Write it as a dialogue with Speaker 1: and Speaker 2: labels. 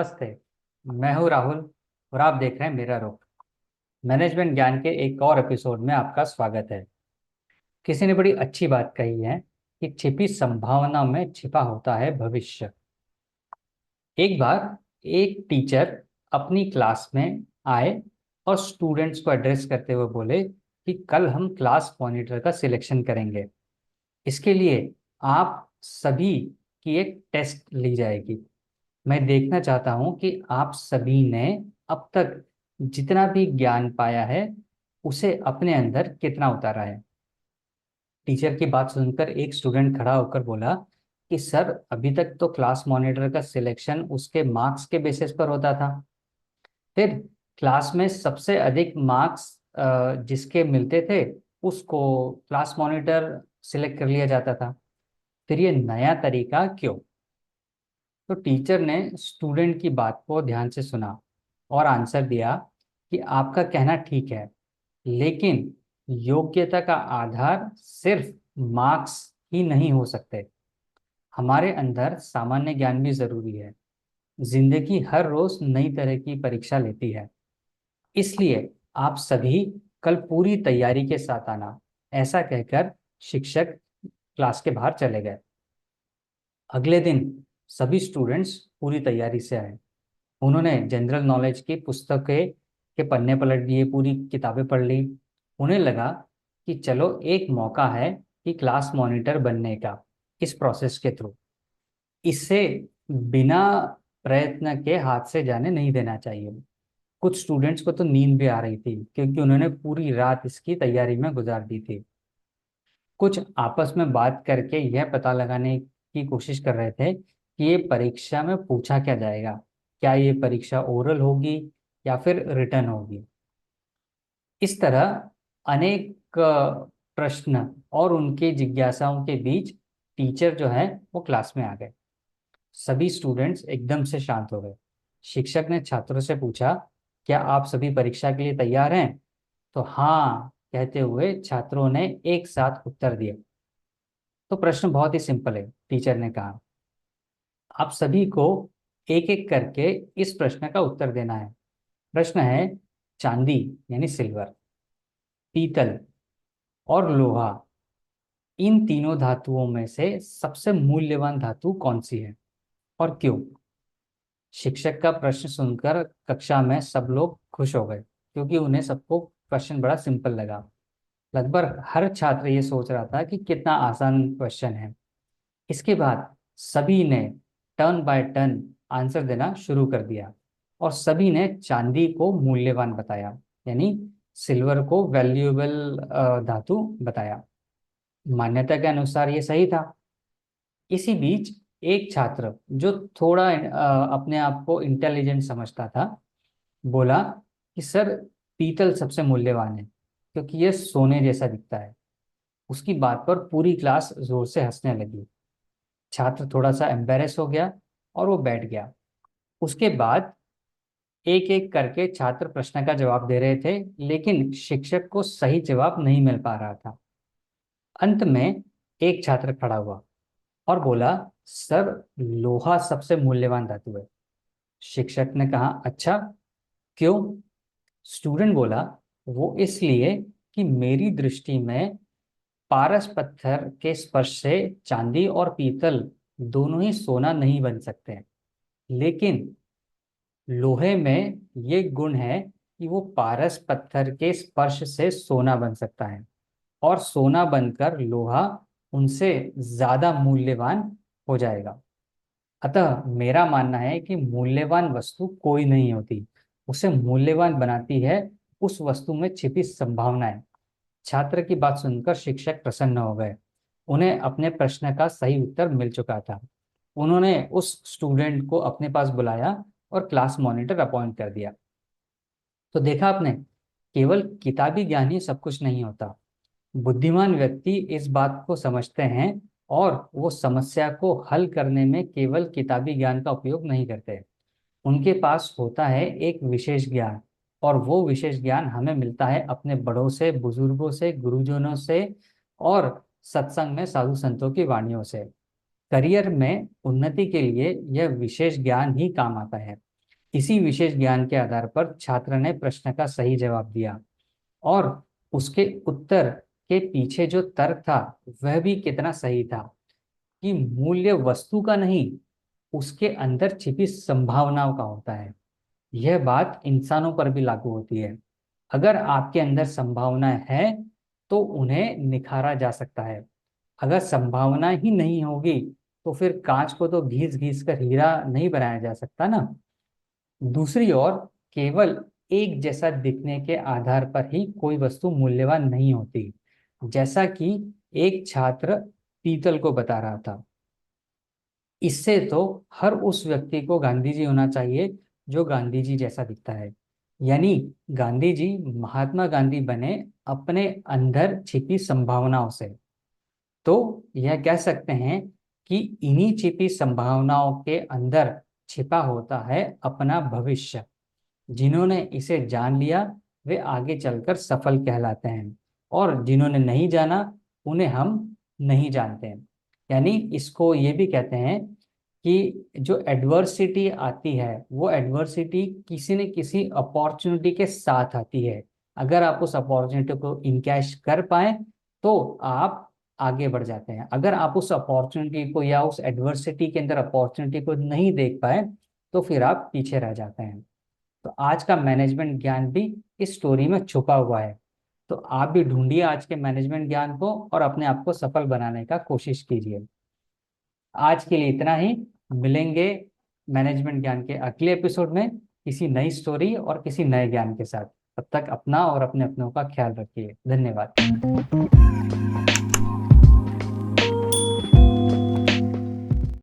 Speaker 1: नमस्ते। मैं हूं राहुल और आप देख रहे हैं मेरा रुख। मैनेजमेंट ज्ञान के एक और एपिसोड में आपका स्वागत है। किसी ने बड़ी अच्छी बात कही है कि छिपी संभावना में छिपा होता है भविष्य। एक बार एक टीचर अपनी क्लास में आए और स्टूडेंट्स को एड्रेस करते हुए बोले कि कल हम क्लास मॉनिटर का सिलेक्शन करेंगे। इसके लिए आप सभी की एक टेस्ट ली जाएगी। मैं देखना चाहता हूं कि आप सभी ने अब तक जितना भी ज्ञान पाया है उसे अपने अंदर कितना उतारा है। टीचर की बात सुनकर एक स्टूडेंट खड़ा होकर बोला कि सर, अभी तक तो क्लास मॉनिटर का सिलेक्शन उसके मार्क्स के बेसिस पर होता था। फिर क्लास में सबसे अधिक मार्क्स जिसके मिलते थे उसको क्लास मॉनिटर सिलेक्ट कर लिया जाता था। फिर ये नया तरीका क्यों? तो टीचर ने स्टूडेंट की बात को ध्यान से सुना और आंसर दिया कि आपका कहना ठीक है, लेकिन योग्यता का आधार सिर्फ मार्क्स ही नहीं हो सकते। हमारे अंदर सामान्य ज्ञान भी जरूरी है। जिंदगी हर रोज नई तरह की परीक्षा लेती है। इसलिए आप सभी कल पूरी तैयारी के साथ आना। ऐसा कहकर शिक्षक क्लास के बाहर चले गए। अगले दिन सभी स्टूडेंट्स पूरी तैयारी से आए। उन्होंने जनरल नॉलेज की पुस्तकें के पन्ने पलट दिए, पूरी किताबें पढ़ ली। उन्हें लगा कि चलो एक मौका है कि क्लास मॉनिटर बनने का, इस प्रोसेस के थ्रू। इससे बिना प्रयत्न के हाथ से जाने नहीं देना चाहिए। कुछ स्टूडेंट्स को तो नींद भी आ रही थी क्योंकि उन्होंने पूरी रात इसकी तैयारी में गुजार दी थी। कुछ आपस में बात करके यह पता लगाने की कोशिश कर रहे थे कि ये परीक्षा में पूछा क्या जाएगा। क्या ये परीक्षा ओरल होगी या फिर रिटर्न होगी? इस तरह अनेक प्रश्न और उनके जिज्ञासाओं के बीच टीचर जो है वो क्लास में आ गए। सभी स्टूडेंट्स एकदम से शांत हो गए। शिक्षक ने छात्रों से पूछा, क्या आप सभी परीक्षा के लिए तैयार हैं? तो हाँ कहते हुए छात्रों ने एक साथ उत्तर दिया। तो प्रश्न बहुत ही सिंपल है, टीचर ने कहा। आप सभी को एक एक करके इस प्रश्न का उत्तर देना है। प्रश्न है, चांदी यानी सिल्वर, पीतल और लोहा, इन तीनों धातुओं में से सबसे मूल्यवान धातु कौन सी है और क्यों? शिक्षक का प्रश्न सुनकर कक्षा में सब लोग खुश हो गए क्योंकि उन्हें सबको क्वेश्चन बड़ा सिंपल लगा। लगभग हर छात्र ये सोच रहा था कि कितना आसान क्वेश्चन है। इसके बाद सभी ने टर्न बाय टर्न आंसर देना शुरू कर दिया और सभी ने चांदी को मूल्यवान बताया, यानी सिल्वर को वैल्यूएबल धातु बताया। मान्यता के अनुसार ये सही था। इसी बीच एक छात्र जो थोड़ा अपने आप को इंटेलिजेंट समझता था बोला कि सर, पीतल सबसे मूल्यवान है क्योंकि ये सोने जैसा दिखता है। उसकी बात पर पूरी क्लास जोर से हंसने लगी। छात्र थोड़ा सा एम्बेरस हो गया और वो बैठ गया। उसके बाद एक एक करके छात्र प्रश्न का जवाब दे रहे थे, लेकिन शिक्षक को सही जवाब नहीं मिल पा रहा था। अंत में एक छात्र खड़ा हुआ और बोला, सर, लोहा सबसे मूल्यवान धातु है। शिक्षक ने कहा, अच्छा, क्यों? स्टूडेंट बोला, वो इसलिए कि मेरी दृष्टि में पारस पत्थर के स्पर्श से चांदी और पीतल दोनों ही सोना नहीं बन सकते हैं, लेकिन लोहे में ये गुण है कि वो पारस पत्थर के स्पर्श से सोना बन सकता है और सोना बनकर लोहा उनसे ज्यादा मूल्यवान हो जाएगा। अतः मेरा मानना है कि मूल्यवान वस्तु कोई नहीं होती, उसे मूल्यवान बनाती है उस वस्तु में छिपी संभावनाएं। छात्र की बात सुनकर शिक्षक प्रसन्न हो गए। उन्हें अपने प्रश्न का सही उत्तर मिल चुका था। उन्होंने उस स्टूडेंट को अपने पास बुलाया और क्लास मॉनिटर अपॉइंट कर दिया। तो देखा आपने, केवल किताबी ज्ञान ही सब कुछ नहीं होता। बुद्धिमान व्यक्ति इस बात को समझते हैं और वो समस्या को हल करने में केवल किताबी ज्ञान का उपयोग नहीं करते। उनके पास होता है एक विशेष ज्ञान, और वो विशेष ज्ञान हमें मिलता है अपने बड़ों से, बुजुर्गों से, गुरुजनों से और सत्संग में साधु संतों की वाणियों से। करियर में उन्नति के लिए यह विशेष ज्ञान ही काम आता है। इसी विशेष ज्ञान के आधार पर छात्र ने प्रश्न का सही जवाब दिया और उसके उत्तर के पीछे जो तर्क था वह भी कितना सही था कि मूल्य वस्तु का नहीं, उसके अंदर छिपी संभावनाओं का होता है। यह बात इंसानों पर भी लागू होती है। अगर आपके अंदर संभावना है तो उन्हें निखारा जा सकता है। अगर संभावना ही नहीं होगी तो फिर कांच को तो घिस घिस कर हीरा नहीं बनाया जा सकता ना। दूसरी ओर, केवल एक जैसा दिखने के आधार पर ही कोई वस्तु मूल्यवान नहीं होती। जैसा कि एक छात्र पीतल को बता रहा था, इससे तो हर उस व्यक्ति को गांधी जी होना चाहिए जो गांधी जी जैसा दिखता है। यानी गांधी जी महात्मा गांधी बने अपने अंदर छिपी संभावनाओं से। तो यह कह सकते हैं कि इन्हीं छिपी संभावनाओं के अंदर छिपा होता है अपना भविष्य। जिन्होंने इसे जान लिया वे आगे चलकर सफल कहलाते हैं, और जिन्होंने नहीं जाना उन्हें हम नहीं जानते हैं। यानी इसको ये भी कहते हैं कि जो एडवर्सिटी आती है वो एडवर्सिटी किसी न किसी अपॉर्चुनिटी के साथ आती है। अगर आप उस अपॉर्चुनिटी को इनकैश कर पाए तो आप आगे बढ़ जाते हैं। अगर आप उस अपॉर्चुनिटी को या उस एडवर्सिटी के अंदर अपॉर्चुनिटी को नहीं देख पाए तो फिर आप पीछे रह जाते हैं। तो आज का मैनेजमेंट ज्ञान भी इस स्टोरी में छुपा हुआ है। तो आप भी ढूंढिए आज के मैनेजमेंट ज्ञान को और अपने आप को सफल बनाने का कोशिश कीजिए। आज के लिए इतना ही। मिलेंगे मैनेजमेंट ज्ञान के अगले एपिसोड में किसी नई स्टोरी और किसी नए ज्ञान के साथ। तब तक अपना और अपने अपनों का ख्याल रखिए। धन्यवाद।